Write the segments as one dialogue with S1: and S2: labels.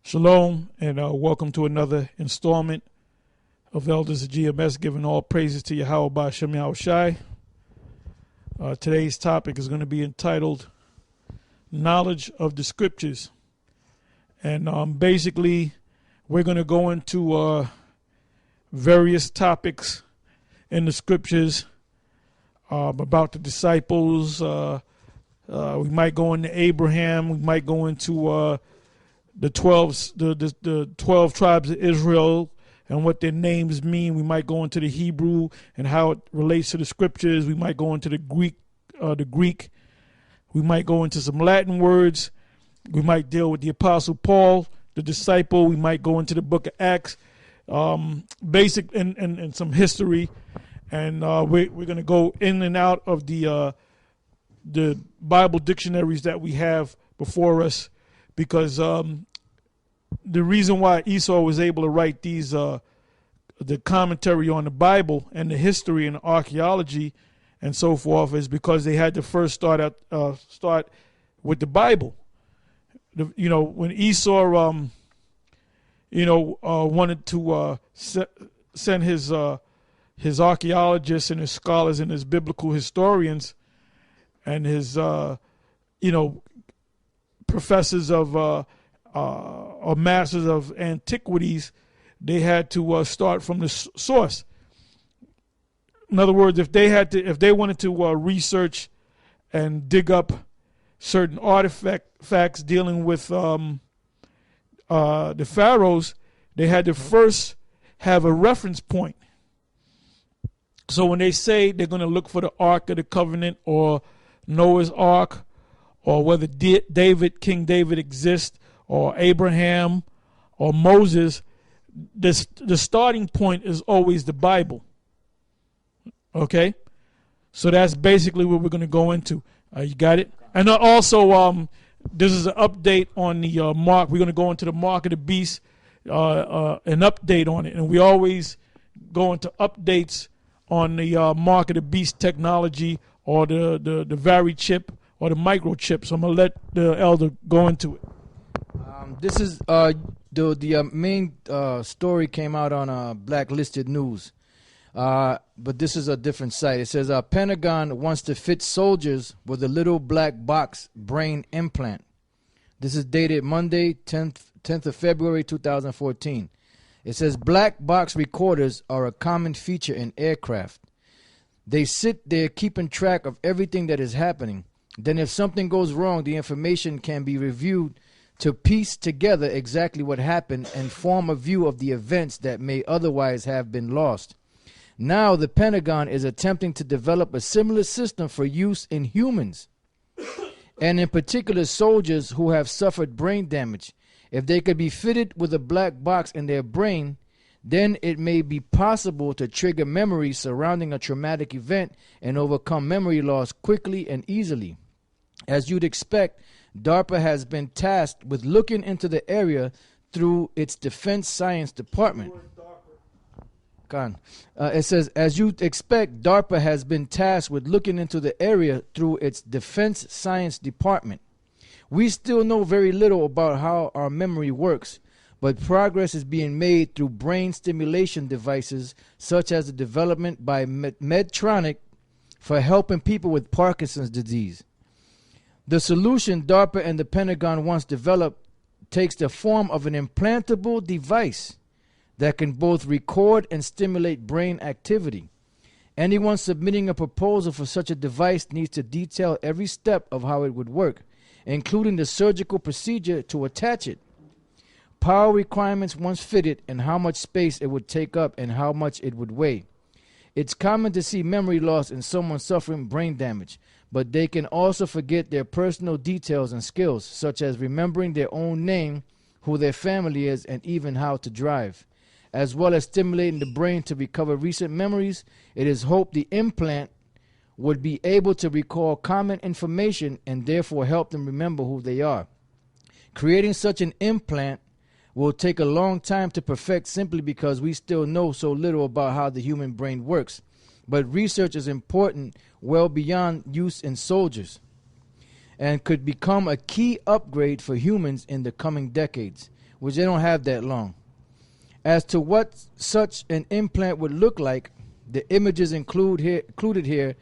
S1: Shalom, and welcome to another installment of Elders of GMS, giving all praises to Yahweh Ba'Shem Yahushai. Today's topic is going to be entitled Knowledge of the Scriptures. And basically, we're going to go into various topics in the Scriptures about the disciples. We might go into Abraham. We might go into the 12 tribes of Israel and what their names mean. We might go into the Hebrew and how it relates to the Scriptures. We might go into the Greek. We might go into some Latin words. We might deal with the Apostle Paul, the disciple. We might go into the book of Acts, basic and some history. And we're going to go in and out of the Bible dictionaries that we have before us, because the reason why Esau was able to write these the commentary on the Bible and the history and the archaeology and so forth is because they had to first start with the Bible. When Esau wanted to send his archaeologists and his scholars and his biblical historians and his professors of or masters of antiquities, they had to start from the source. In other words, if they wanted to research and dig up certain artifacts dealing with the pharaohs, they had to first have a reference point. So when they say they're going to look for the Ark of the Covenant or Noah's Ark, or whether King David exists, or Abraham, or Moses, the starting point is always the Bible. Okay? So that's basically what we're going to go into. You got it? And also, this is an update on the mark. We're going to go into the mark of the beast, an update on it. And we always go into updates on the mark of the beast technology, or the vari chip, or the microchip. So I'm going to let the elder go into it.
S2: This is the main story came out on Blacklisted News, but this is a different site. It says Pentagon wants to fit soldiers with a little black box brain implant. This is dated Monday, 10th of February 2014. It says black box recorders are a common feature in aircraft. They sit there keeping track of everything that is happening. Then if something goes wrong, the information can be reviewed to piece together exactly what happened and form a view of the events that may otherwise have been lost. Now the Pentagon is attempting to develop a similar system for use in humans, and in particular soldiers who have suffered brain damage. If they could be fitted with a black box in their brain, then it may be possible to trigger memories surrounding a traumatic event and overcome memory loss quickly and easily. As you'd expect, DARPA has been tasked with looking into the area through its Defense Science Department. It says, as you'd expect, DARPA has been tasked with looking into the area through its Defense Science Department. We still know very little about how our memory works, but progress is being made through brain stimulation devices such as the development by Medtronic for helping people with Parkinson's disease. The solution DARPA and the Pentagon once developed takes the form of an implantable device that can both record and stimulate brain activity. Anyone submitting a proposal for such a device needs to detail every step of how it would work, including the surgical procedure to attach it, power requirements once fitted, and how much space it would take up and how much it would weigh. It's common to see memory loss in someone suffering brain damage, but they can also forget their personal details and skills, such as remembering their own name, who their family is, and even how to drive. As well as stimulating the brain to recover recent memories, it is hoped the implant would be able to recall common information and therefore help them remember who they are. Creating such an implant will take a long time to perfect simply because we still know so little about how the human brain works. But research is important well beyond use in soldiers. and could become a key upgrade for humans in the coming decades, which they don't have that long. As to what such an implant would look like, the images included here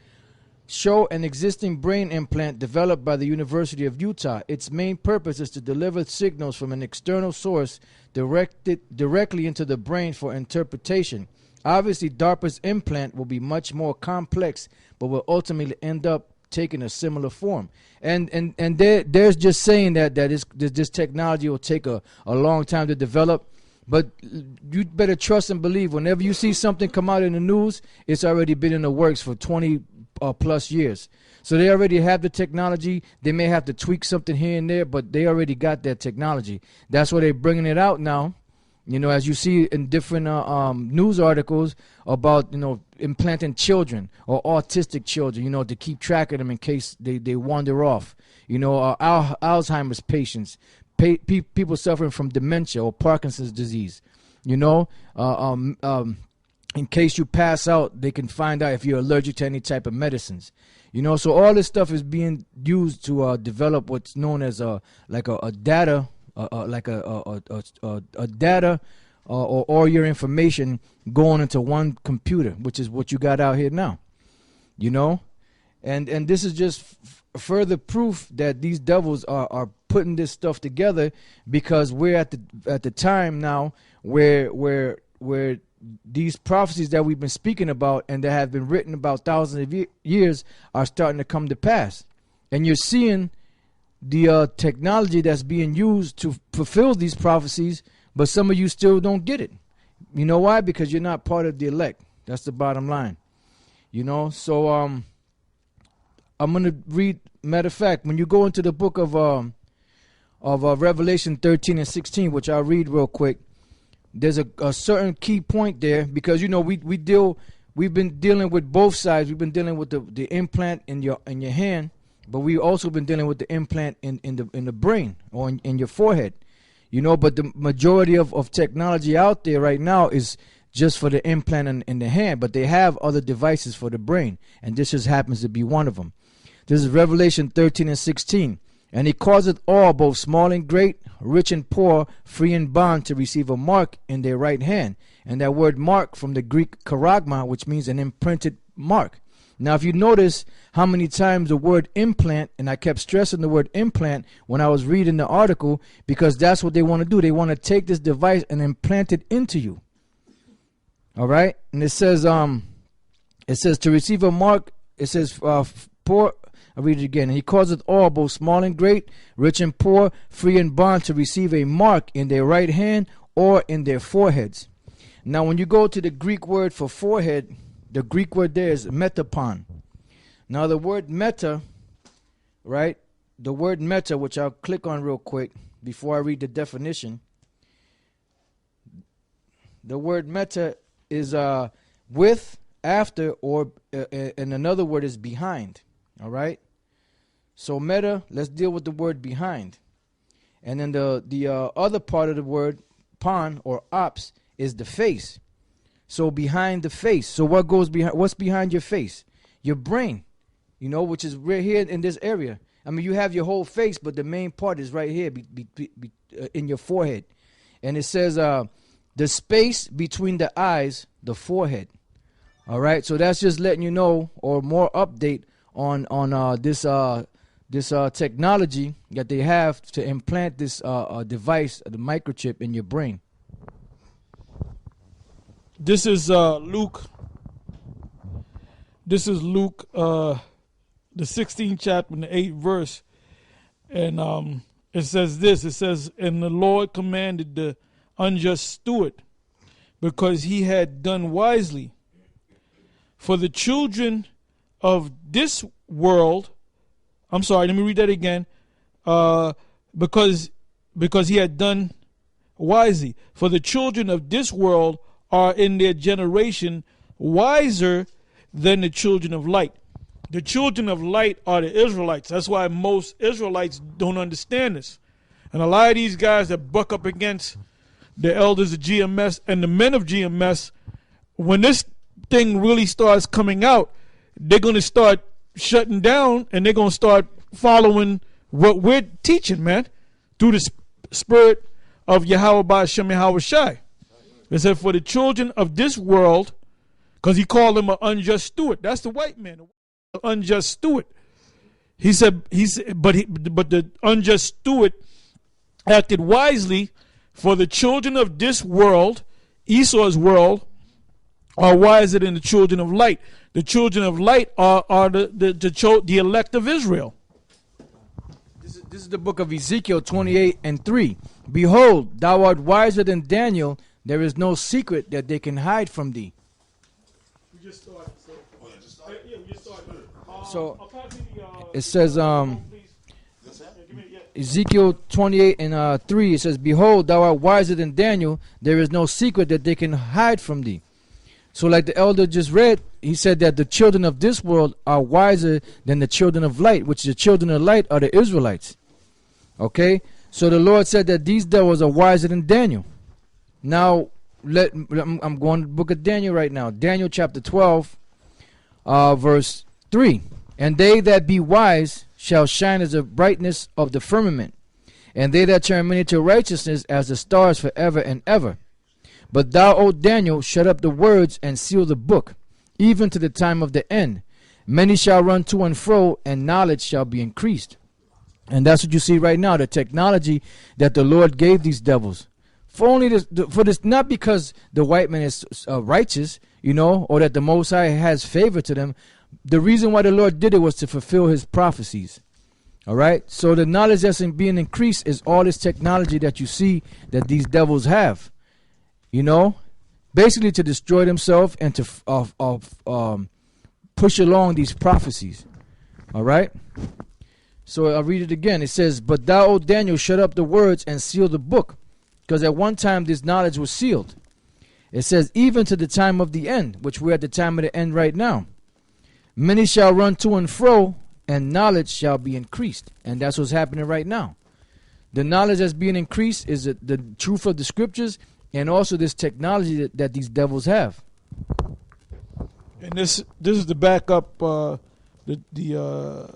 S2: show an existing brain implant developed by the University of Utah. Its main purpose is to deliver signals from an external source directly into the brain for interpretation. Obviously, DARPA's implant will be much more complex, but will ultimately end up taking a similar form. And there's just saying that this technology will take a long time to develop. But you better trust and believe whenever you see something come out in the news, it's already been in the works for 20 plus years. So they already have the technology. They may have to tweak something here and there, but they already got that technology. That's why they're bringing it out now. You know, as you see in different news articles about, implanting children or autistic children, to keep track of them in case they wander off. Alzheimer's patients, people suffering from dementia or Parkinson's disease. In case you pass out, they can find out if you're allergic to any type of medicines. So all this stuff is being used to develop what's known as a data. Data or all your information going into one computer, which is what you got out here now, and this is just further proof that these devils are putting this stuff together, because we're at the time now where these prophecies that we've been speaking about and that have been written about thousands of years are starting to come to pass, and you're seeing the technology that's being used to fulfill these prophecies, but some of you still don't get it. You know why? Because you're not part of the elect. That's the bottom line. So I'm going to read, matter of fact, when you go into the book of Revelation 13 and 16, which I'll read real quick, there's a certain key point there, because we've been dealing with both sides. We've been dealing with the implant in your hand, but we've also been dealing with the implant in the brain or in your forehead, But the majority of technology out there right now is just for the implant in the hand, but they have other devices for the brain, and this just happens to be one of them. This is Revelation 13 and 16. And he causeth all, both small and great, rich and poor, free and bond, to receive a mark in their right hand. And that word mark from the Greek charagma, which means an imprinted mark. Now, if you notice how many times the word implant, and I kept stressing the word implant when I was reading the article, because that's what they want to do. They want to take this device and implant it into you. All right? And it says to receive a mark, it says poor. I'll read it again. And he causeth all, both small and great, rich and poor, free and bond, to receive a mark in their right hand or in their foreheads. Now, when you go to the Greek word for forehead, the Greek word there is metapon. Now, the word meta, right? The word meta, which I'll click on real quick before I read the definition. The word meta is with, after, or and another word is behind. All right? So meta, let's deal with the word behind. And then the other part of the word, pon or ops, is the face. So behind the face. So what goes behind? What's behind your face? Your brain, which is right here in this area. I mean, you have your whole face, but the main part is right here in your forehead. And it says the space between the eyes, the forehead. All right. So that's just letting you know, or more update on this technology that they have to implant this device, the microchip, in your brain.
S1: This is Luke. This is Luke, the 16th chapter, and the 8th verse, and it says this. It says, "And the Lord commanded the unjust steward, because he had done wisely, for the children of this world." I'm sorry. Let me read that again. Because he had done wisely, for the children of this world are in their generation wiser than the children of light. The children of light are the Israelites. That's why most Israelites don't understand this. And a lot of these guys that buck up against the elders of GMS and the men of GMS, when this thing really starts coming out, they're going to start shutting down, and they're going to start following what we're teaching, man, through the spirit of Yahweh Ba'ashem Yahweh Shai. It said, for the children of this world, because he called them an unjust steward. That's the white man, an unjust steward. He said, but the unjust steward acted wisely, for the children of this world, Esau's world, are wiser than the children of light. The children of light are the elect of Israel.
S2: This is the book of Ezekiel 28:3. Behold, thou art wiser than Daniel. There is no secret that they can hide from thee.
S1: We just started. Yeah, we just started.
S2: So it says, Ezekiel 28:3, it says, behold, thou art wiser than Daniel. There is no secret that they can hide from thee. So like the elder just read, he said that the children of this world are wiser than the children of light, which the children of light are the Israelites. Okay? So the Lord said that these devils are wiser than Daniel. Now, I'm going to the book of Daniel right now. Daniel chapter 12, verse 3. And they that be wise shall shine as the brightness of the firmament, and they that turn many to righteousness as the stars forever and ever. But thou, O Daniel, shut up the words and seal the book, even to the time of the end. Many shall run to and fro, and knowledge shall be increased. And that's what you see right now, the technology that the Lord gave these devils. For this, not because the white man is righteous, or that the Most High has favor to them. The reason why the Lord did it was to fulfill his prophecies. All right? So the knowledge that's being increased is all this technology that you see that these devils have. Basically to destroy themselves and to push along these prophecies. All right? So I'll read it again. It says, but thou, O Daniel, shut up the words and seal the book. Because at one time this knowledge was sealed. It says, even to the time of the end, which we're at the time of the end right now. Many shall run to and fro, and knowledge shall be increased. And that's what's happening right now. The knowledge that's being increased is the truth of the scriptures, and also this technology that these devils have.
S1: And this is the backup, the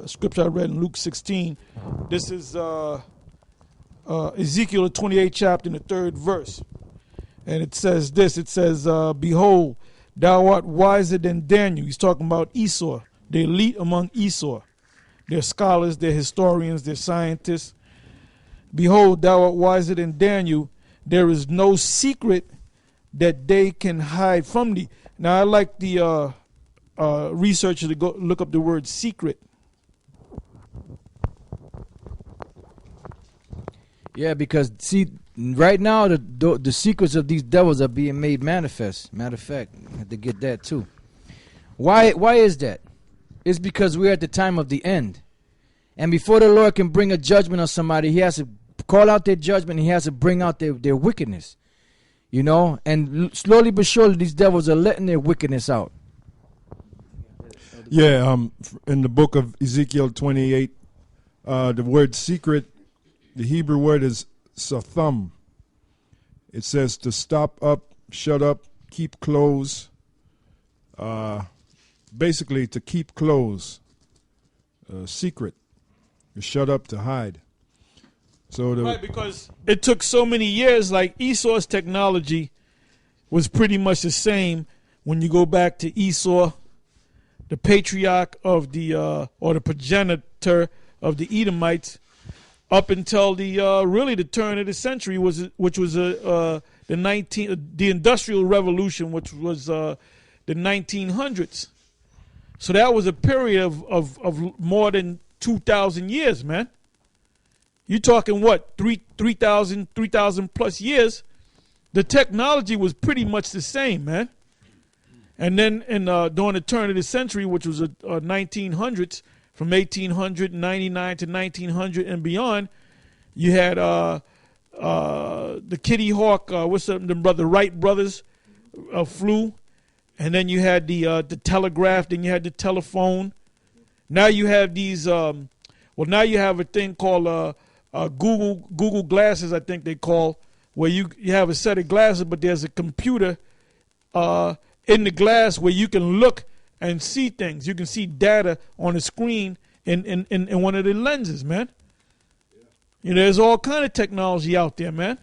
S1: scripture I read in Luke 16. This is Ezekiel 28 chapter in the 3rd verse. And it says this, it says, behold, thou art wiser than Daniel. He's talking about Esau, the elite among Esau. They're scholars, they're historians, they're scientists. Behold, thou art wiser than Daniel. There is no secret that they can hide from thee. Now, I like the researcher to go look up the word secret.
S2: Yeah, because, see, right now the secrets of these devils are being made manifest. Matter of fact, I had to get that too. Why is that? It's because we're at the time of the end. And before the Lord can bring a judgment on somebody, he has to call out their judgment. He has to bring out their wickedness. And slowly but surely these devils are letting their wickedness out.
S3: Yeah, in the book of Ezekiel 28, the word secret, the Hebrew word is satham. It says to stop up, shut up, keep close. Basically to keep close. Secret. To shut up, to hide. So
S1: right, because it took so many years, like Esau's technology was pretty much the same when you go back to Esau, the patriarch of the, or the progenitor of the Edomites, up until the really the turn of the century, which was the Industrial Revolution, which was the 1900s. So that was a period of more than 2,000 years, man. You're talking what, 3,000 plus years? The technology was pretty much the same, man. And then during the turn of the century, which was the 1900s, from 1899 to 1900 and beyond, you had the Kitty Hawk, the Wright brothers flew, and then you had the telegraph, then you had the telephone. Now you have these. Now you have a thing called Google glasses, I think they call, where you have a set of glasses, but there's a computer in the glass where you can look and see things. You can see data on the screen in one of the lenses, man. You know, there's all kind of technology out there, man.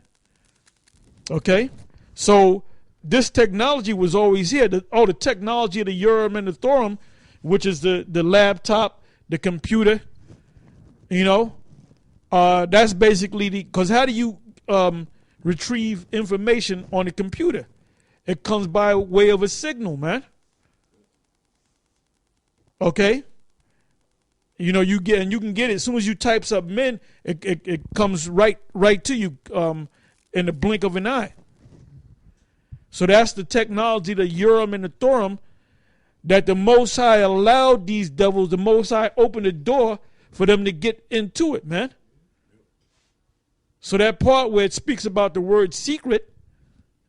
S1: Okay? So this technology was always here. The technology of the Urim and the Thummim, which is the laptop, the computer, you know, that's basically because how do you retrieve information on the computer? It comes by way of a signal, man. Okay? You know, you can get it as soon as you type something in, it comes right to you in the blink of an eye. So that's the technology, the Urim and the Thummim, that the Most High allowed these devils, the Most High opened the door for them to get into it, man. So that part where it speaks about the word secret,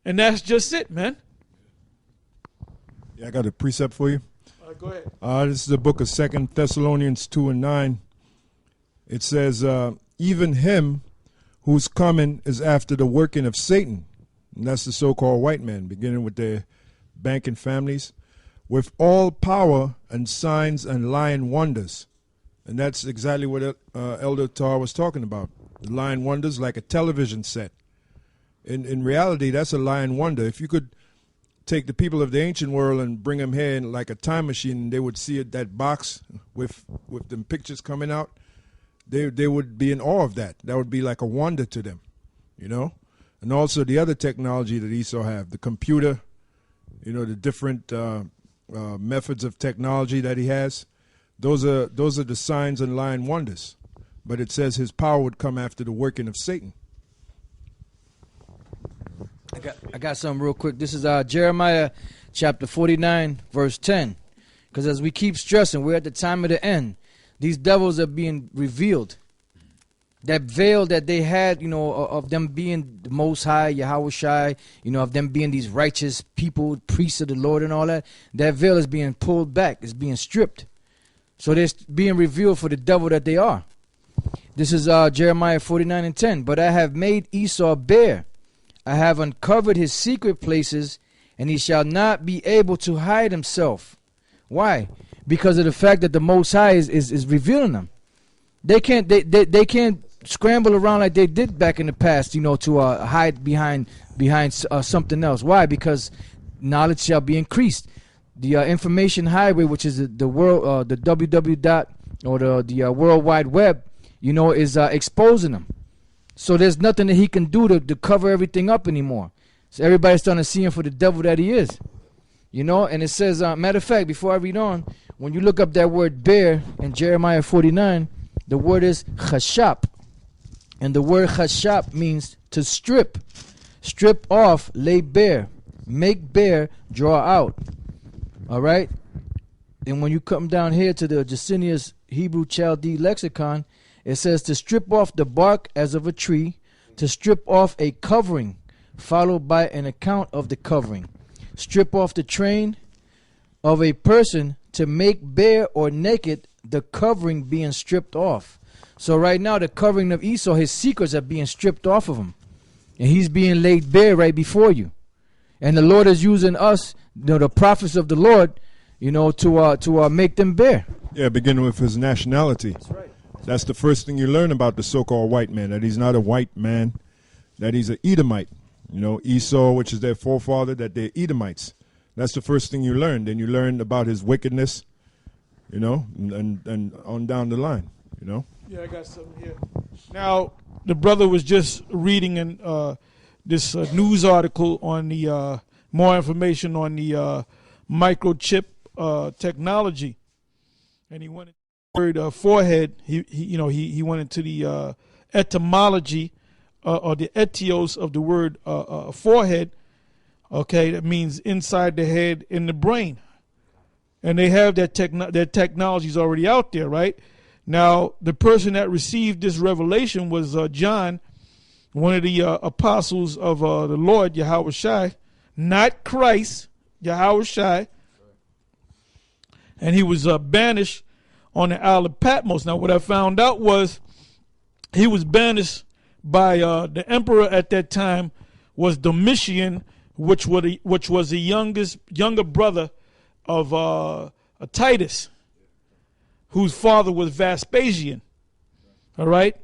S1: and that's just it, man.
S3: Yeah, I got a precept for you.
S1: Go ahead.
S3: This is the book of 2 Thessalonians 2 and 9. It says, even him whose coming is after the working of Satan, and that's the so-called white man, beginning with their banking families, with all power and signs and lying wonders. And that's exactly what Elder Tar was talking about. The lying wonders like a television set. In reality, that's a lying wonder. If you could take the people of the ancient world and bring them here in like a time machine, and they would see it, that box with them pictures coming out, they would be in awe of that. That would be like a wonder to them, you know? And also the other technology that Esau have, the computer, you know, the different methods of technology that he has. Those are the signs and lying wonders. But it says his power would come after the working of Satan.
S2: I got something real quick. This is Jeremiah chapter 49, verse 10. Because as we keep stressing, we're at the time of the end. These devils are being revealed. That veil that they had, you know, of them being the Most High, Yahweh Shai, you know, of them being these righteous people, priests of the Lord and all that, that veil is being pulled back. It's being stripped. So they're being revealed for the devil that they are. This is Jeremiah 49 and 10. But I have made Esau bare. I have uncovered his secret places, and he shall not be able to hide himself. Why? Because of the fact that the Most High is revealing them. They can't scramble around like they did back in the past, you know, to hide behind something else. Why? Because knowledge shall be increased. The information highway, which is the world, the www. or the World Wide Web, you know, is exposing them. So there's nothing that he can do to cover everything up anymore. So everybody's starting to see him for the devil that he is. You know, and it says, matter of fact, before I read on, when you look up that word bear in Jeremiah 49, the word is chashap. And the word chashap means to strip. Strip off, lay bare, make bare, draw out. All right? And when you come down here to the Jacinius Hebrew Chaldee lexicon, it says to strip off the bark as of a tree, to strip off a covering, followed by an account of the covering. Strip off the train of a person, to make bare or naked, the covering being stripped off. So right now the covering of Esau, his secrets are being stripped off of him. And he's being laid bare right before you. And the Lord is using us, you know, the prophets of the Lord, you know, to make them bare.
S3: Yeah, beginning with his nationality.
S2: That's right.
S3: That's the first thing you learn about the so-called white man, that he's not a white man, that he's an Edomite. You know, Esau, which is their forefather, that they're Edomites. That's the first thing you learn. Then you learn about his wickedness, you know, and on down the line, you know.
S1: Yeah, I got something here. Now, the brother was just reading this news article on the more information on the microchip technology, and he went into the word forehead. He went into the etymology or the etios of the word forehead. Okay, that means inside the head in the brain, and they have that their technology's already out there, right? Now, the person that received this revelation was John, one of the apostles of the Lord, Yahweh Shai, not Christ, Yahweh Shai. And he was banished on the Isle of Patmos. Now, what I found out was he was banished by the emperor at that time was Domitian, which was the younger brother of Titus, whose father was Vespasian. All right?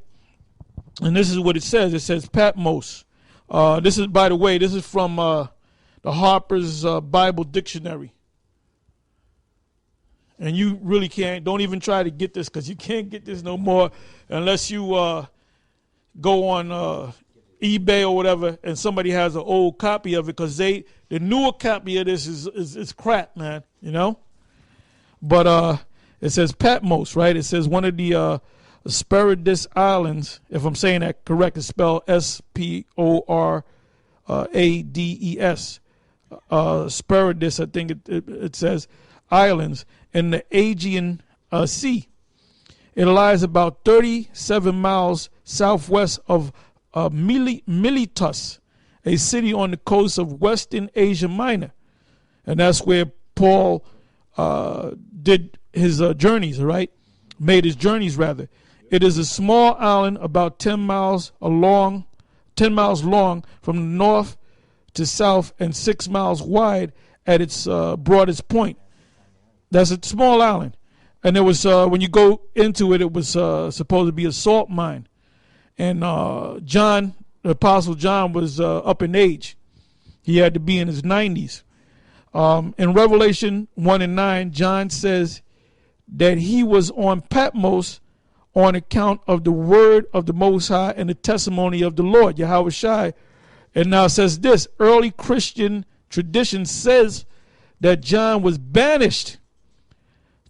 S1: And this is what it says. It says Patmos. This is, by the way, this is from the Harper's Bible Dictionary. And you really don't even try to get this, because you can't get this no more unless you go on eBay or whatever and somebody has an old copy of it, because the newer copy of this is crap, man, you know? But it says Patmos, right? It says one of the Hesperides Islands, if I'm saying that correct, it's spelled Sporades. Hesperides, I think it says, islands in the Aegean Sea. It lies about 37 miles southwest of Miletus, a city on the coast of Western Asia Minor. And that's where Paul did his journeys, right? Made his journeys, rather. It is a small island about 10 miles long from the north to south and 6 miles wide at its broadest point. That's a small island. And it was, when you go into it, it was supposed to be a salt mine. And John, the Apostle John, was up in age. He had to be in his 90s. In Revelation 1:9, John says that he was on Patmos on account of the word of the Most High and the testimony of the Lord, Yahweh Shai. And now it says this: early Christian tradition says that John was banished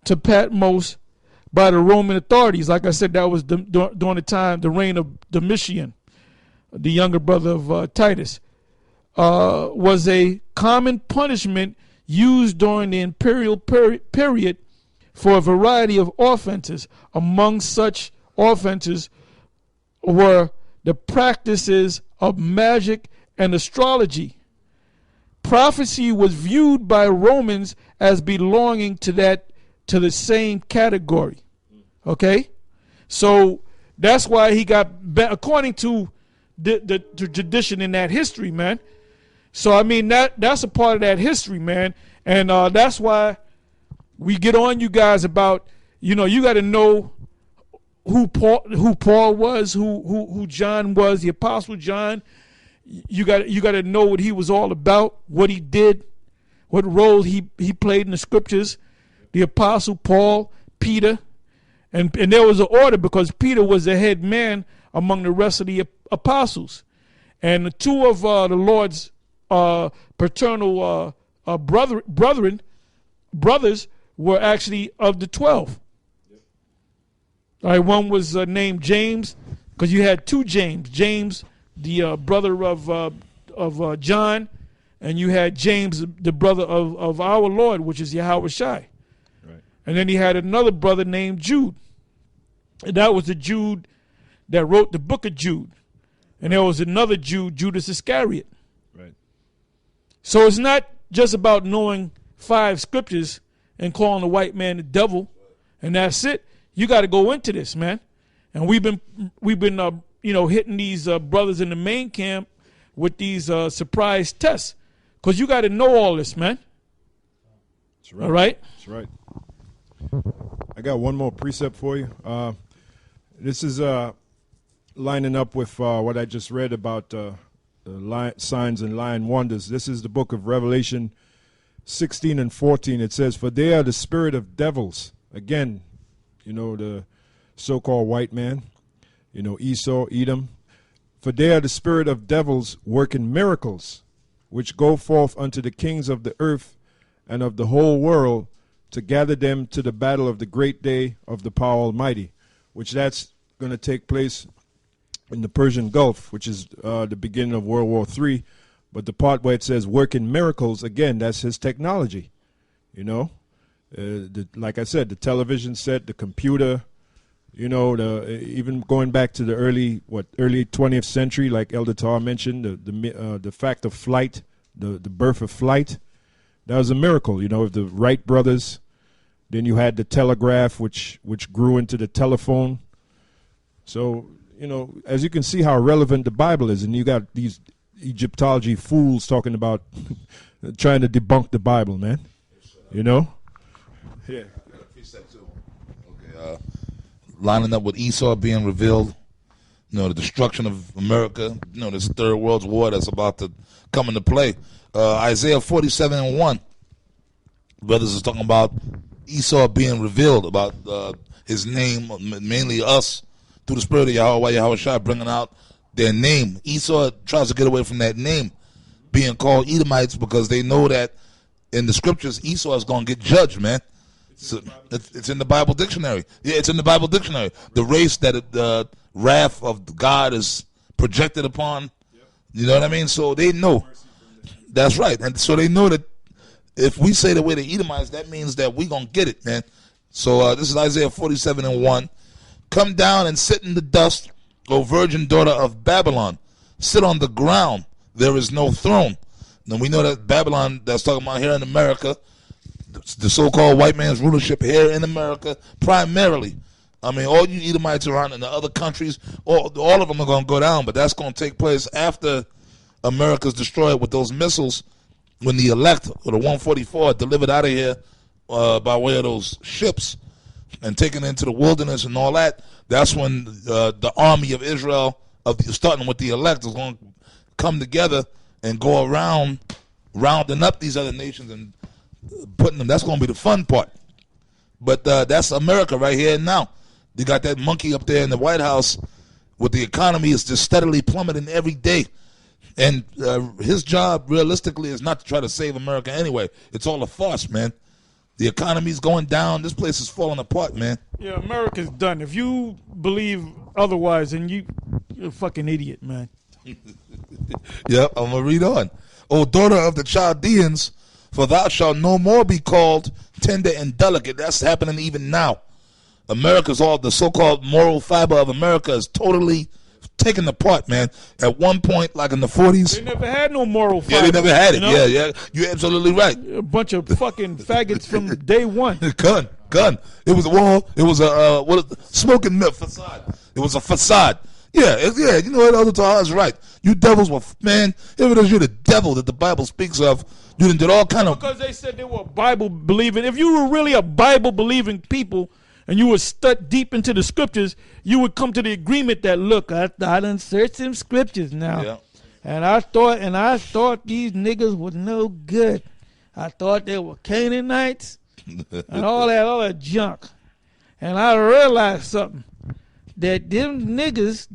S1: to Patmos by the Roman authorities. Like I said, that was during the reign of Domitian, the younger brother of Titus. Was a common punishment used during the imperial period for a variety of offenses. Among such offenses were the practices of magic and astrology. Prophecy was viewed by Romans as belonging to the same category. Okay? So that's why he got, according to the tradition in that history, man. So I mean, that's a part of that history, man. And that's why we get on you guys about, you got to know who Paul was, who John was, the Apostle John. You got to know what he was all about, what he did, what role he played in the scriptures. The Apostle Paul, Peter, and there was an order, because Peter was the head man among the rest of the apostles. And the two of the Lord's paternal brothers were actually of the 12. Yep. All right, one was named James, because you had two James. James, the brother of John, and you had James, the brother of our Lord, which is Yahweh Shai. Right. And then he had another brother named Jude. And that was the Jude that wrote the book of Jude. And there was another Jude, Judas Iscariot. Right. So it's not just about knowing 5 scriptures and calling the white man the devil, and that's it. You got to go into this, man. And we've been hitting these brothers in the main camp with these surprise tests, because you got to know all this, man.
S3: That's right.
S1: All right?
S3: That's right. I got one more precept for you. This is lining up with what I just read about signs and lying wonders. This is the book of Revelation 16 and 14. It says, "For they are the spirit of devils." Again, the so-called white man, Esau, Edom. "For they are the spirit of devils working miracles, which go forth unto the kings of the earth and of the whole world, to gather them to the battle of the great day of the power Almighty," which that's going to take place in the Persian Gulf, which is the beginning of World War III. But the part where it says working miracles, again, that's his technology. Like I said, the television set, the computer, even going back to the early 20th century, like Elder Tar mentioned, the fact of flight, the birth of flight, that was a miracle. Of the Wright brothers. Then you had the telegraph, which grew into the telephone. So, as you can see how relevant the Bible is, and you got these Egyptology fools talking about trying to debunk the Bible, man. Yeah.
S4: Okay. Lining up with Esau being revealed the destruction of America, this third world war that's about to come into play. Isaiah 47:1, brothers is talking about Esau being revealed, about his name, mainly us, through the spirit of Yahweh Shai, bringing out their name. Esau tries to get away from that name, being called Edomites, because they know that in the scriptures, Esau is going to get judged, man. So it's in the Bible dictionary. Yeah, it's in the Bible dictionary. The race that the wrath of God is projected upon. You know what I mean? So they know. That's right. And so they know that if we say that we're the Edomites, that means that we're going to get it, man. So this is Isaiah 47:1. Come down and sit in the dust, O virgin daughter of Babylon. Sit on the ground. There is no throne. Now we know that Babylon, that's talking about here in America, the so-called white man's rulership here in America, primarily. I mean, all you Edomites around in the other countries, all of them are going to go down, but that's going to take place after America's destroyed with those missiles, when the elect, or the 144, are delivered out of here by way of those ships and taken into the wilderness and all that. That's when the army of Israel, starting with the elect, is going to come together and go around rounding up these other nations and putting them. That's going to be the fun part. But that's America right here and now. You got that monkey up there in the White House with the economy is just steadily plummeting every day. And his job, realistically, is not to try to save America anyway. It's all a farce, man. The economy's going down. This place is falling apart, man.
S1: Yeah, America's done. If you believe otherwise, then you're a fucking idiot, man.
S4: Yep, I'm going to read on. O daughter of the Chaldeans, for thou shalt no more be called tender and delicate. That's happening even now. America's all, the so-called moral fiber of America is totally taken apart, man. At one point, like in the 40s.
S1: They never had no moral fiber.
S4: Yeah, they never had it.
S1: You know?
S4: Yeah. You're absolutely right.
S1: A bunch of fucking faggots from day one.
S4: Gun. It was a wall. It was a smoking facade. It was a facade. Yeah. You know what? Elder Tahar is right. You devils were, man, if it is you the devil that the Bible speaks of, you did all kind of.
S1: Because they said they were Bible believing. If you were really a Bible believing people, and you were stuck deep into the scriptures, you would come to the agreement that, look, I done searched them scriptures now.
S4: Yeah.
S1: And I thought these niggas were no good. I thought they were Canaanites and all that junk. And I realized something, that them niggers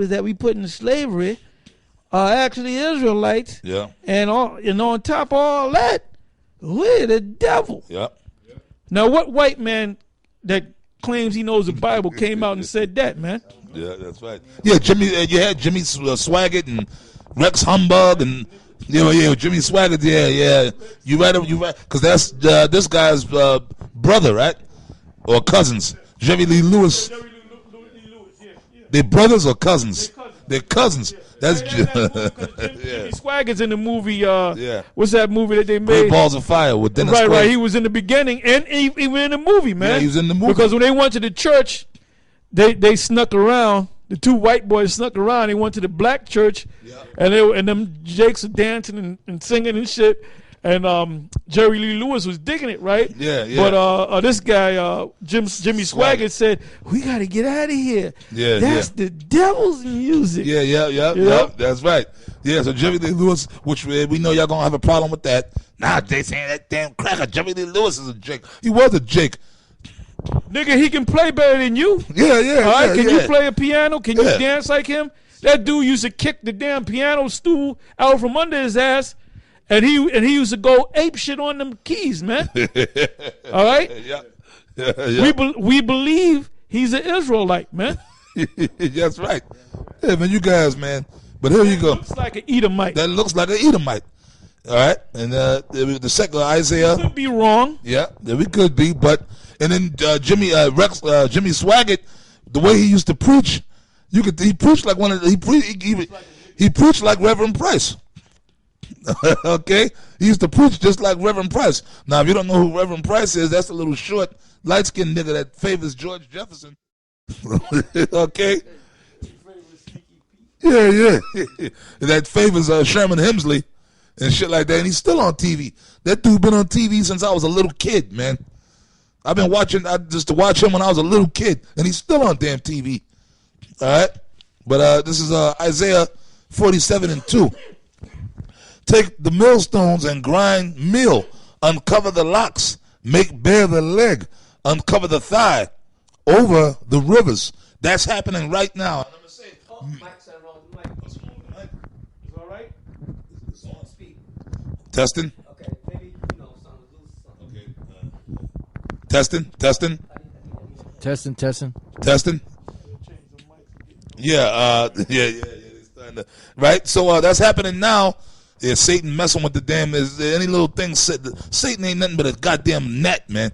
S1: that we put in slavery are actually Israelites.
S4: Yeah.
S1: And on top of all that, we're the devil.
S4: Yeah.
S1: Now, what white man that claims he knows the Bible came out and said that, man?
S4: Yeah, that's right. Yeah, Jimmy. You had Jimmy Swaggart and Rex Humbug and Jimmy Swaggart. Yeah. You right? Because that's this guy's brother, right? Or cousins. Jerry Lee Lewis. They're brothers or cousins? They're cousins. That's
S1: Jimmy Swaggart's in the movie. What's that movie that they made?
S4: Great Balls of Fire with Dennis Quaid.
S1: Right. He was in the beginning and even in the movie, man.
S4: Yeah, he was in the movie.
S1: Because when they went to the church, they snuck around. The two white boys snuck around. They went to the black church, and them jakes are dancing and singing and shit. And Jerry Lee Lewis was digging it, right?
S4: Yeah.
S1: But this guy, Jimmy Swaggart, said, "We got to get out of here. That's the devil's music."
S4: Yeah. That's right. Yeah. So Jerry Lee Lewis, which we know y'all gonna have a problem with that. Nah, they saying that damn cracker. Jerry Lee Lewis is a jake. He was a jake.
S1: Nigga, he can play better than you.
S4: Yeah.
S1: All right, can you play a piano? Can you dance like him? That dude used to kick the damn piano stool out from under his ass. And he used to go ape shit on them keys, man. All right?
S4: Yeah.
S1: We believe he's an Israelite, man.
S4: That's right. Yeah, man, you guys, man. But here you go.
S1: Looks like an Edomite.
S4: That looks like an Edomite. All right? And the second Isaiah.
S1: Could be wrong.
S4: Yeah, we could be. But, and then Jimmy Swaggart, the way he used to preach, he preached like he preached like Reverend Price. Okay, he used to preach just like Reverend Price. Now, if you don't know who Reverend Price is, that's a little short, light-skinned nigga that favors George Jefferson. Okay, yeah, that favors Sherman Hemsley and shit like that. And he's still on TV. That dude been on TV since I was a little kid, man. I've been watching just to watch him when I was a little kid, and he's still on damn TV. All right, But this is Isaiah 47:2. Take the millstones and grind meal, uncover the locks, make bare the leg, uncover the thigh, over the rivers. That's happening right now. Testing.
S5: Okay, maybe sound loose.
S4: Okay. Testing.
S2: Testing.
S4: Yeah. It's starting to, right. So that's happening now. Yeah, Satan messing with the damn any little thing. Satan ain't nothing but a goddamn net, man.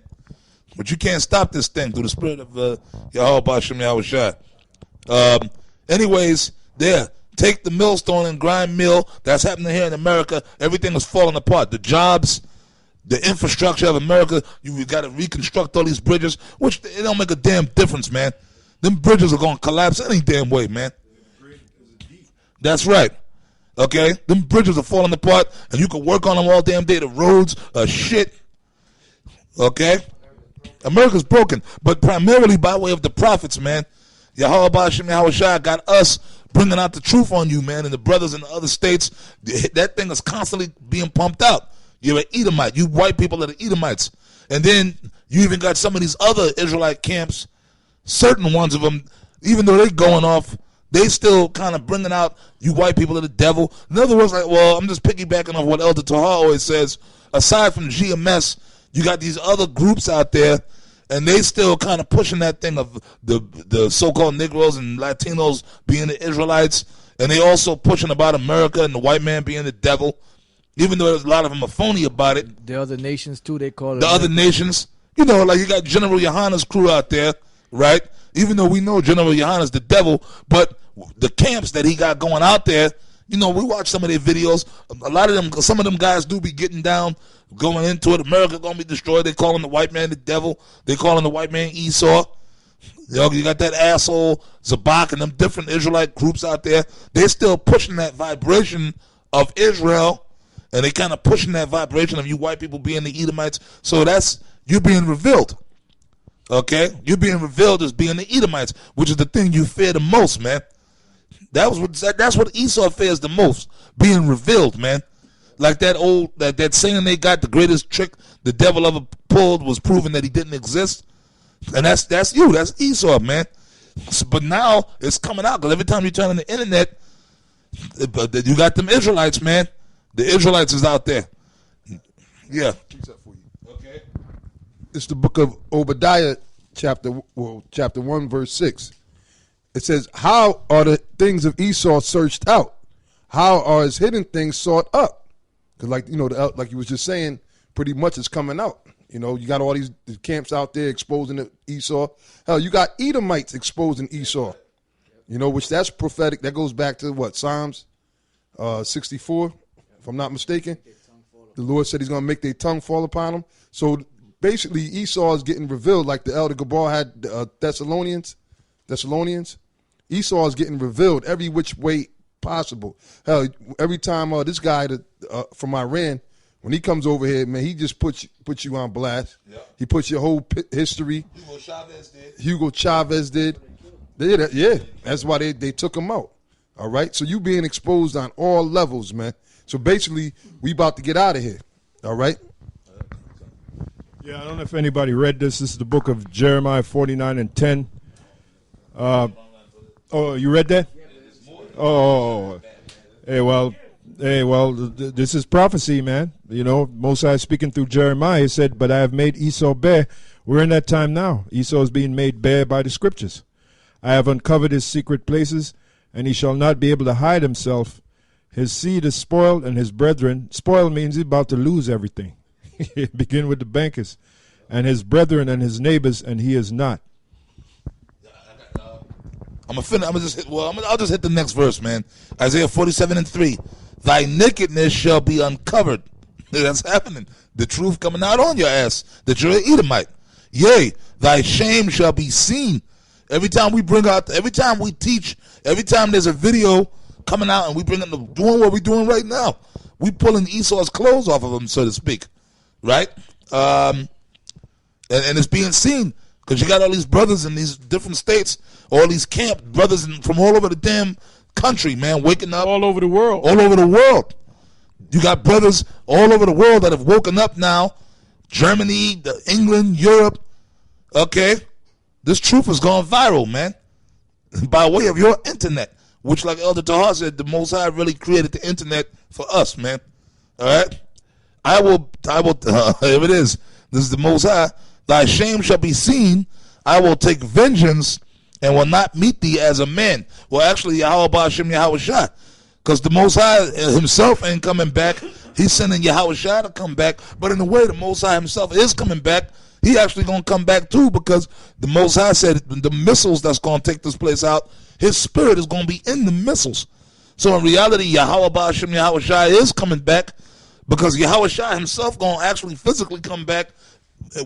S4: But you can't stop this thing through the spirit of Yahweh B'Shem Yahushua. Anyways, there. Take the millstone and grind mill. That's happening here in America. Everything is falling apart. The jobs, the infrastructure of America, you got to reconstruct all these bridges, which it don't make a damn difference, man. Them bridges are going to collapse any damn way, man. That's right. Okay? Them bridges are falling apart, and you can work on them all damn day. The roads are shit. Okay? America's broken, but primarily by way of the prophets, man. Yahweh B'Shem Yahushua got us bringing out the truth on you, man, and the brothers in the other states. That thing is constantly being pumped out. You're an Edomite. You white people are the Edomites. And then you even got some of these other Israelite camps, certain ones of them, even though they're going off, they still kind of bringing out you white people are the devil. In other words, like, well, I'm just piggybacking off what Elder Tahar always says. Aside from GMS, you got these other groups out there, and they still kind of pushing that thing of the so-called Negroes and Latinos being the Israelites, and they also pushing about America and the white man being the devil, even though there's a lot of them are phony about it.
S2: The other nations, too, they call it.
S4: The other nations. Like you got General Yohana's crew out there, right? Even though we know General Yohana's the devil, but the camps that he got going out there, we watch some of their videos. A lot of them, some of them guys do be getting down, going into it. America gonna be destroyed. They calling the white man the devil. They calling the white man Esau. You got that asshole Zabak and them different Israelite groups out there. They're still pushing that vibration of Israel, and they kind of pushing that vibration of you white people being the Edomites. So that's you being revealed. Okay, you're being revealed as being the Edomites, which is the thing you fear the most, man. That's what Esau fears the most, being revealed, man. Like that old that saying they got, the greatest trick the devil ever pulled was proving that he didn't exist, and that's Esau, man. But now it's coming out because every time you turn on the internet, you got them Israelites, man. The Israelites is out there. Yeah.
S6: Okay. It's the book of Obadiah, chapter 1, verse 6. It says, "How are the things of Esau searched out? How are his hidden things sought up?" Because, like you was just saying, pretty much it's coming out. You got all these camps out there exposing Esau. Hell, you got Edomites exposing Esau. Which that's prophetic. That goes back to what, Psalms 64, if I'm not mistaken. The Lord said He's going to make their tongue fall upon them. So basically, Esau is getting revealed, like the Elder Gabar had Thessalonians. Esau is getting revealed every which way possible. Hell, every time this guy from Iran, when he comes over here, man, he just puts you on blast. Yep. He puts your whole history. Hugo Chavez did. Yeah, that's why they took him out. All right, so you being exposed on all levels, man. So basically, we about to get out of here. All right.
S3: Yeah, I don't know if anybody read this. This is the book of Jeremiah 49:10. Oh, you read that? Oh, hey, well, this is prophecy, man. Most High speaking through Jeremiah, he said, "But I have made Esau bare." We're in that time now. Esau is being made bare by the scriptures. "I have uncovered his secret places, and he shall not be able to hide himself. His seed is spoiled, and his brethren." Spoiled means he's about to lose everything. Begin with the bankers. "And his brethren and his neighbors, and he is not."
S4: I'll just hit the next verse, man. Isaiah 47:3. "Thy nakedness shall be uncovered." That's happening. The truth coming out on your ass that you're an Edomite. "Yea, thy shame shall be seen." Every time we teach, every time there's a video coming out and we bring them doing what we're doing right now, we pulling Esau's clothes off of him, so to speak, right? And it's being seen. Because you got all these brothers in these different states, all these camp brothers from all over the damn country, man, waking up.
S1: All over the world.
S4: All over the world. You got brothers all over the world that have woken up now. Germany, England, Europe. Okay? This truth has gone viral, man. By way of your internet. Which, like Elder Tahar said, the Most High really created the internet for us, man. All right? I will, here it is. This is the Most High. Thy shame shall be seen. I will take vengeance and will not meet thee as a man. Well, actually, Yahweh Ba'ashem Yahweh Shah. Because the Most High himself ain't coming back. He's sending Yahweh Shah to come back. But in a way, the Most High himself is coming back. He actually going to come back too, because the Most High said the missiles that's going to take this place out, his spirit is going to be in the missiles. So in reality, Yahweh Ba'ashem Yahweh Shah is coming back, because Yahweh Shah himself going to actually physically come back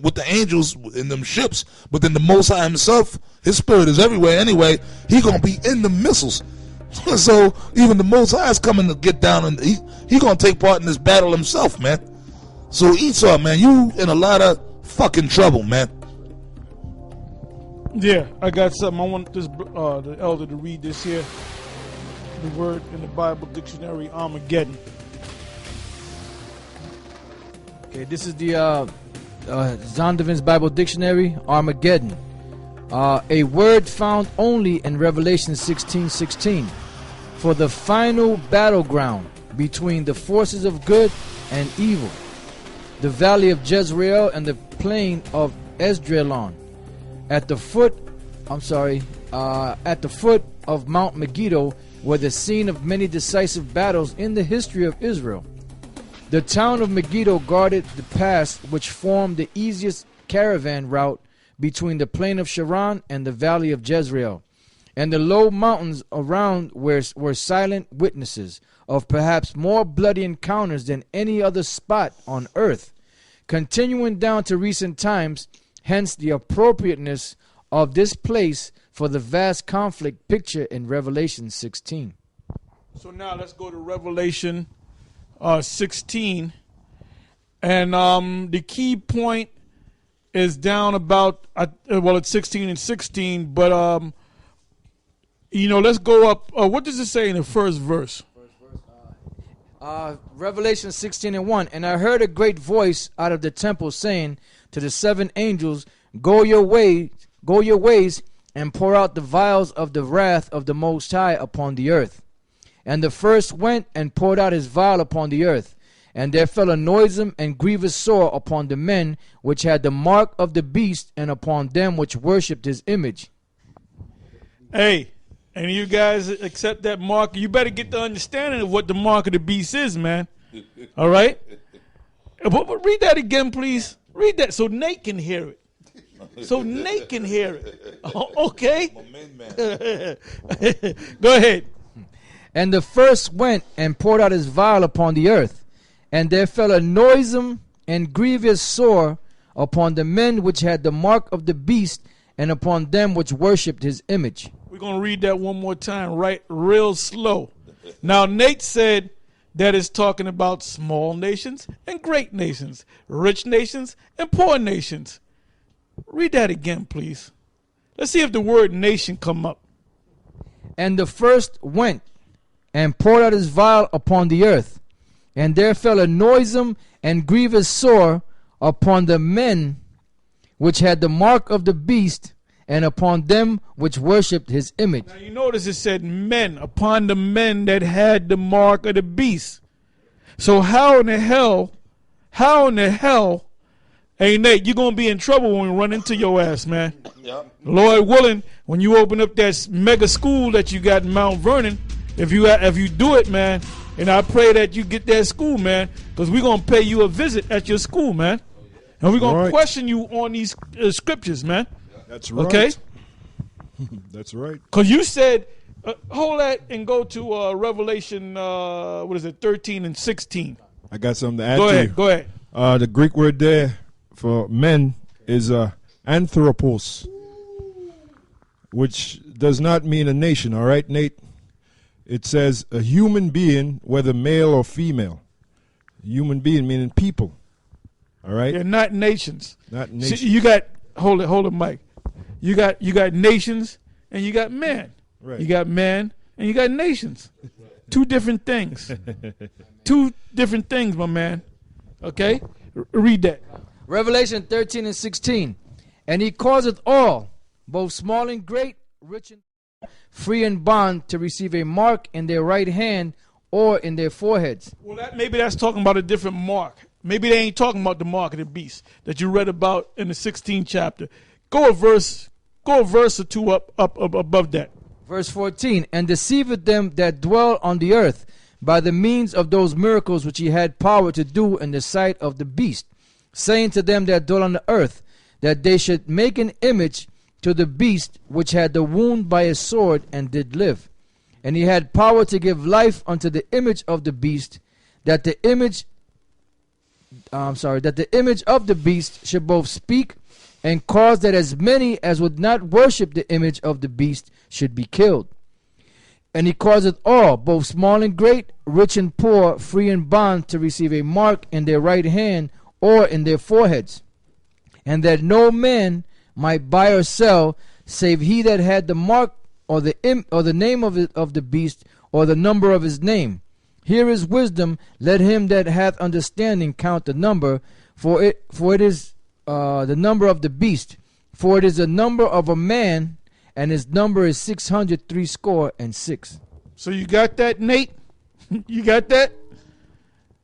S4: with the angels in them ships. But then the Most High himself, his spirit is everywhere anyway. He going to be in the missiles. So even the Most High is coming to get down, and he going to take part in this battle himself, man. So Esau, man, you in a lot of fucking trouble, man.
S1: Yeah, I got something. I want this the elder to read this here. The word in the Bible dictionary, Armageddon.
S2: Okay, this is the Zondervan's Bible Dictionary, Armageddon. A word found only in Revelation 16:16 for the final battleground between the forces of good and evil, the valley of Jezreel and the plain of Esdraelon, at the foot of Mount Megiddo, were the scene of many decisive battles in the history of Israel. The town of Megiddo guarded the pass which formed the easiest caravan route between the plain of Sharon and the valley of Jezreel, and the low mountains around were silent witnesses of perhaps more bloody encounters than any other spot on earth, continuing down to recent times, hence the appropriateness of this place for the vast conflict pictured in Revelation 16.
S1: So now let's go to Revelation 16, and the key point is down about it's 16 and 16, but let's go up. What does it say in the first verse?
S2: Revelation 16 and 1. And I heard a great voice out of the temple saying to the seven angels, Go your ways, and pour out the vials of the wrath of the Most High upon the earth. And the first went and poured out his vial upon the earth. And there fell a noisome and grievous sore upon the men which had the mark of the beast, and upon them which worshipped his image.
S1: Hey, and you guys accept that mark? You better get the understanding of what the mark of the beast is, man. All right? But read that again, please. Read that so Nate can hear it. So Nate can hear it. Okay? Go ahead.
S2: And the first went and poured out his vial upon the earth. And there fell a noisome and grievous sore upon the men which had the mark of the beast, and upon them which worshipped his image.
S1: We're going to read that one more time, right? Real slow. Now, Nate said that it's talking about small nations and great nations, rich nations and poor nations. Read that again, please. Let's see if the word nation come up.
S2: And the first went and poured out his vial upon the earth. And there fell a noisome and grievous sore upon the men which had the mark of the beast, and upon them which worshipped his image.
S1: Now you notice it said men, upon the men that had the mark of the beast. So how in the hell, hey Nate, you're going to be in trouble when we run into your ass, man. Yep. Lord willing, when you open up that mega school that you got in Mount Vernon, if you do it, man, and I pray that you get that school, man, because we're going to pay you a visit at your school, man. And we're going to question you on these scriptures, man.
S3: That's right.
S1: Okay?
S3: That's right.
S1: Because you said, hold that and go to Revelation, 13 and 16.
S3: I got something to add to you.
S1: Go ahead.
S3: The Greek word there for men is anthropos, which does not mean a nation, all right, Nate? It says a human being, whether male or female. Human being meaning people. All right?
S1: They're not nations.
S3: Not nations.
S1: See, you got, hold it, Mike. You got nations and you got man.
S3: Right.
S1: You got man and you got nations. Two different things. Two different things, my man. Okay? Read that.
S2: Revelation 13 and 16. And he causeth all, both small and great, rich and free and bond, to receive a mark in their right hand or in their foreheads.
S1: Well, maybe that's talking about a different mark. Maybe they ain't talking about the mark of the beast that you read about in the 16th chapter. Go a verse or two up above that.
S2: Verse 14. And deceiveth them that dwell on the earth by the means of those miracles which he had power to do in the sight of the beast, saying to them that dwell on the earth, that they should make an image to the beast which had the wound by a sword and did live. And he had power to give life unto the image of the beast, that the image of the beast should both speak and cause that as many as would not worship the image of the beast should be killed. And he causeth all, both small and great, rich and poor, free and bond, to receive a mark in their right hand or in their foreheads, and that no man might buy or sell, save he that had the mark or the name of the beast, or the number of his name. Here is wisdom. Let him that hath understanding count the number, for it is the number of the beast. For it is the number of a man, and his number is 666.
S1: So you got that, Nate? You got that?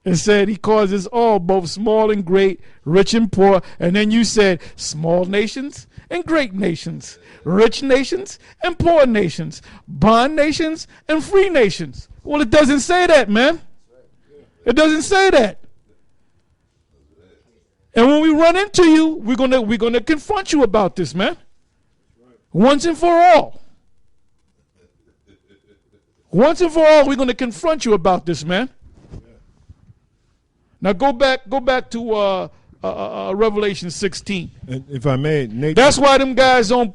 S1: It said he causes all, both small and great, rich and poor. And then you said small nations and great nations, rich nations and poor nations, bond nations and free nations. Well, it doesn't say that, man. It doesn't say that. And when we run into you, we're gonna confront you about this, man. Once and for all. Once and for all, we're gonna confront you about this, man. Now go back to Revelation 16.
S3: And if I may, Nate.
S1: That's why them guys don't.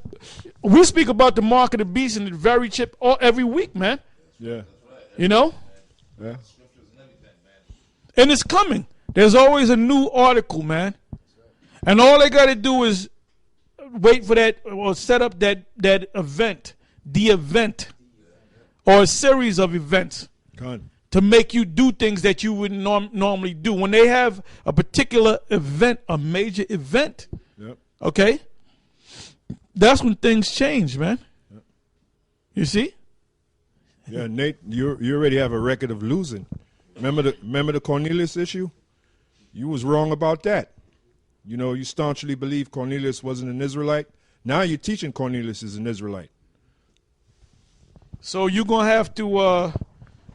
S1: We speak about the mark of the beast and the very chip every week, man.
S3: Yeah.
S1: You know,
S3: Yeah.
S1: and it's coming. There's always a new article, man, and all they got to do is wait for that or set up that event, the event, or a series of events.
S3: Con.
S1: To make you do things that you wouldn't normally do. When they have a particular event, a major event,
S3: Yep.
S1: okay, that's when things change, man.
S3: Yep.
S1: You see?
S3: Yeah, Nate, you already have a record of losing. Remember the Cornelius issue? You was wrong about that. You know, you staunchly believe Cornelius wasn't an Israelite. Now you're teaching Cornelius is an Israelite.
S1: So you're gonna have to,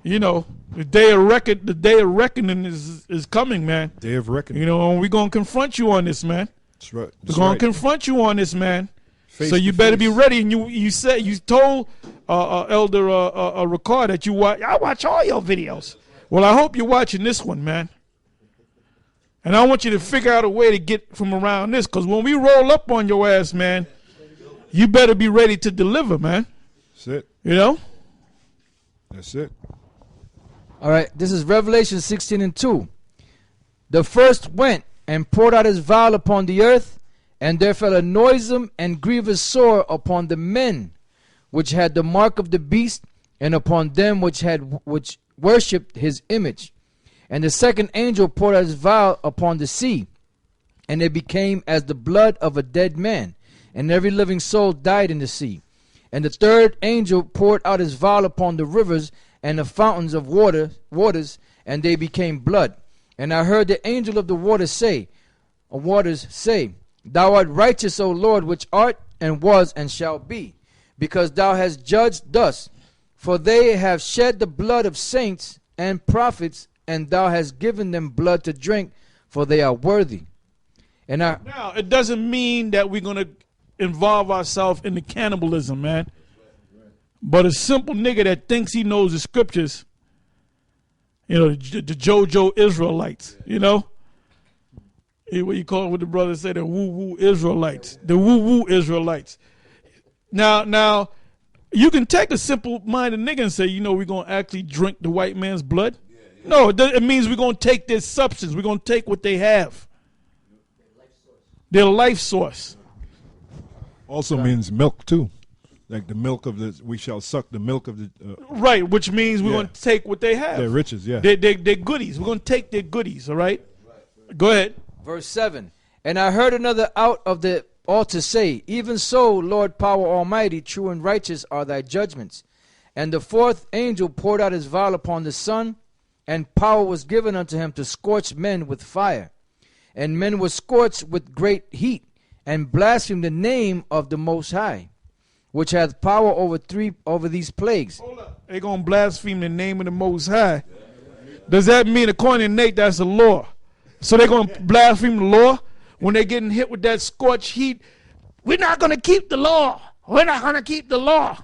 S1: the day of reckoning is coming, man.
S3: Day of reckoning.
S1: You know, and we're gonna confront you on this, man.
S3: That's right.
S1: We're gonna confront you on this, man.
S3: Face
S1: So you
S3: to
S1: better
S3: face.
S1: be ready. And you told Elder Ricard that I watch all your videos. Well, I hope you're watching this one, man. And I want you to figure out a way to get from around this, because when we roll up on your ass, man, you better be ready to deliver, man.
S3: That's it.
S1: You know?
S3: That's it.
S2: All right, this is Revelation 16 and 2. The first went and poured out his vial upon the earth, and there fell a noisome and grievous sore upon the men which had the mark of the beast, and upon them which worshipped his image. And the second angel poured out his vial upon the sea, and it became as the blood of a dead man, and every living soul died in the sea. And the third angel poured out his vial upon the rivers and the fountains of waters, and they became blood. And I heard the angel of the waters say, Thou art righteous, O Lord, which art and was and shall be, because thou hast judged thus. For they have shed the blood of saints and prophets, and thou hast given them blood to drink, for they are worthy. And
S1: Now, it doesn't mean that we're going to involve ourselves in the cannibalism, man. But a simple nigga that thinks he knows the scriptures, the JoJo Israelites, what you call it, what the brother said, the woo-woo Israelites. The woo-woo Israelites. Now, you can take a simple-minded nigga and say, we're going to actually drink the white man's blood. No, it means we're going to take their substance. We're going to take what they have. Their life source.
S3: Also means milk too, like the milk of the. We shall suck the milk of the.
S1: Right, which means we're
S3: Yeah.
S1: going to take what they have.
S3: Their riches, yeah.
S1: Their goodies. We're going to take their goodies, all right? Go ahead.
S2: Verse 7. And I heard another out of the altar say, Even so, Lord power almighty, true and righteous are thy judgments. And the fourth angel poured out his vial upon the sun, and power was given unto him to scorch men with fire. And men were scorched with great heat, and blasphemed the name of the Most High, which hath power over these plagues.
S1: They're going to blaspheme the name of the Most High. Does that mean, according to Nate, that's the law? So they're going to blaspheme the law when they're getting hit with that scorched heat? We're not going to keep the law. We're not going to keep the law.